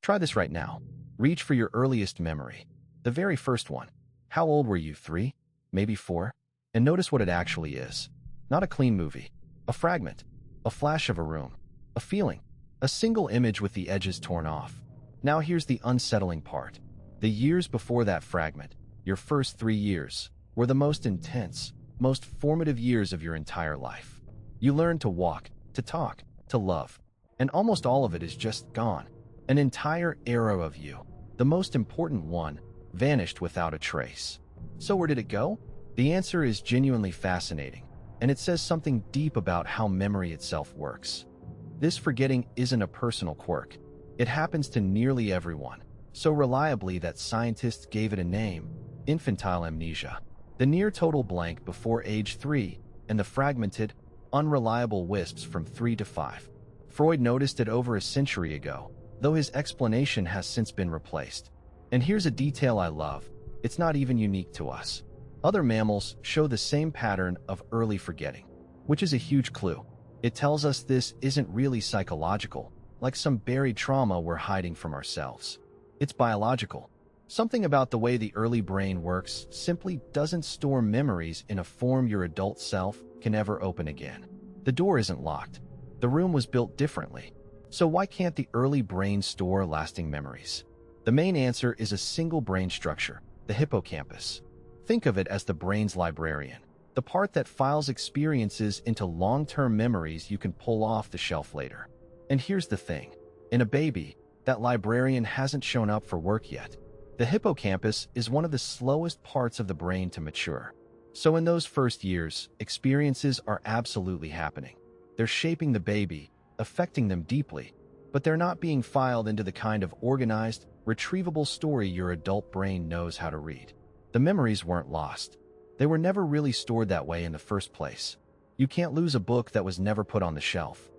Try this right now. Reach for your earliest memory. The very first one. How old were you, 3? Maybe 4? And notice what it actually is. Not a clean movie. A fragment. A flash of a room. A feeling. A single image with the edges torn off. Now here's the unsettling part. The years before that fragment, your first 3 years, were the most intense, most formative years of your entire life. You learned to walk, to talk, to love, and almost all of it is just gone. An entire era of you, the most important one, vanished without a trace. So where did it go? The answer is genuinely fascinating, and it says something deep about how memory itself works. This forgetting isn't a personal quirk. It happens to nearly everyone, so reliably that scientists gave it a name: infantile amnesia. The near total blank before age 3, and the fragmented, unreliable wisps from 3 to 5. Freud noticed it over a century ago, though his explanation has since been replaced. And here's a detail I love. It's not even unique to us. Other mammals show the same pattern of early forgetting, which is a huge clue. It tells us this isn't really psychological, like some buried trauma we're hiding from ourselves. It's biological. Something about the way the early brain works simply doesn't store memories in a form your adult self can ever open again. The door isn't locked. The room was built differently. So why can't the early brain store lasting memories? The main answer is a single brain structure, the hippocampus. Think of it as the brain's librarian, the part that files experiences into long-term memories you can pull off the shelf later. And here's the thing. In a baby, that librarian hasn't shown up for work yet. The hippocampus is one of the slowest parts of the brain to mature. So in those first years, experiences are absolutely happening. They're shaping the baby, affecting them deeply, but they're not being filed into the kind of organized, retrievable story your adult brain knows how to read. The memories weren't lost. They were never really stored that way in the first place. You can't lose a book that was never put on the shelf.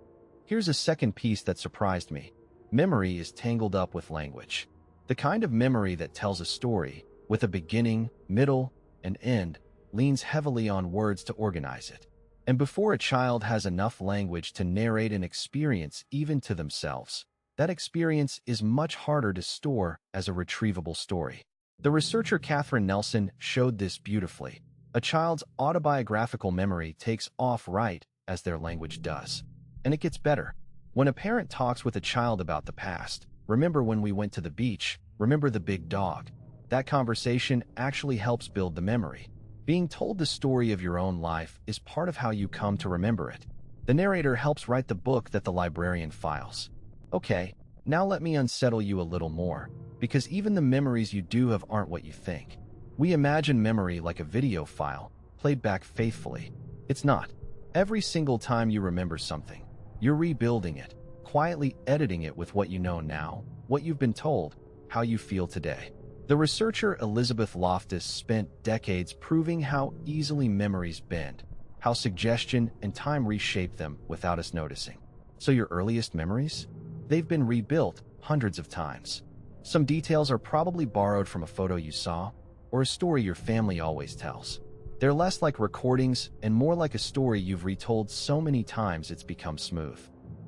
Here's a second piece that surprised me. Memory is tangled up with language. The kind of memory that tells a story, with a beginning, middle, and end, leans heavily on words to organize it. And before a child has enough language to narrate an experience even to themselves, that experience is much harder to store as a retrievable story. The researcher Catherine Nelson showed this beautifully. A child's autobiographical memory takes off right as their language does. And it gets better. When a parent talks with a child about the past, remember when we went to the beach, remember the big dog, that conversation actually helps build the memory. Being told the story of your own life is part of how you come to remember it. The narrator helps write the book that the librarian files. Okay, now let me unsettle you a little more, because even the memories you do have aren't what you think. We imagine memory like a video file, played back faithfully. It's not. Every single time you remember something, you're rebuilding it, quietly editing it with what you know now, what you've been told, how you feel today. The researcher Elizabeth Loftus spent decades proving how easily memories bend, how suggestion and time reshape them without us noticing. So your earliest memories? They've been rebuilt hundreds of times. Some details are probably borrowed from a photo you saw, or a story your family always tells. They're less like recordings and more like a story you've retold so many times it's become smooth.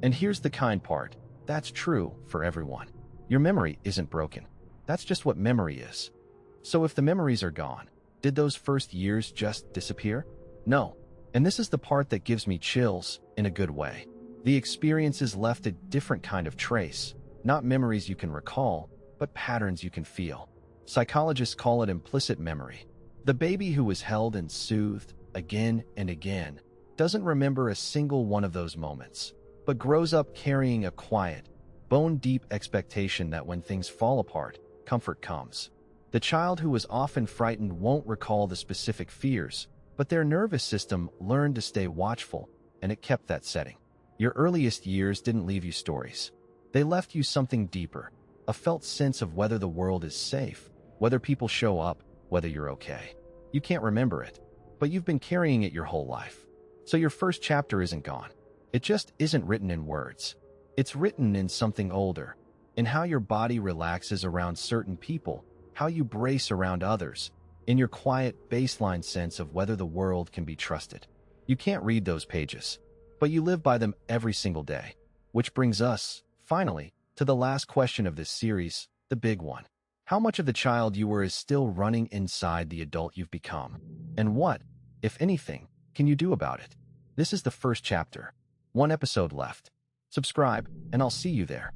And here's the kind part. That's true for everyone. Your memory isn't broken. That's just what memory is. So if the memories are gone, did those first years just disappear? No. And this is the part that gives me chills in a good way. The experiences left a different kind of trace, not memories you can recall, but patterns you can feel. Psychologists call it implicit memory. The baby who was held and soothed again and again doesn't remember a single one of those moments, but grows up carrying a quiet, bone-deep expectation that when things fall apart, comfort comes. The child who was often frightened won't recall the specific fears, but their nervous system learned to stay watchful, and it kept that setting. Your earliest years didn't leave you stories. They left you something deeper, a felt sense of whether the world is safe, whether people show up, whether you're okay. You can't remember it, but you've been carrying it your whole life. So your first chapter isn't gone. It just isn't written in words. It's written in something older, in how your body relaxes around certain people, how you brace around others, in your quiet baseline sense of whether the world can be trusted. You can't read those pages, but you live by them every single day. Which brings us, finally, to the last question of this series, the big one. How much of the child you were is still running inside the adult you've become? And what, if anything, can you do about it? This is the first chapter. One episode left. Subscribe, and I'll see you there.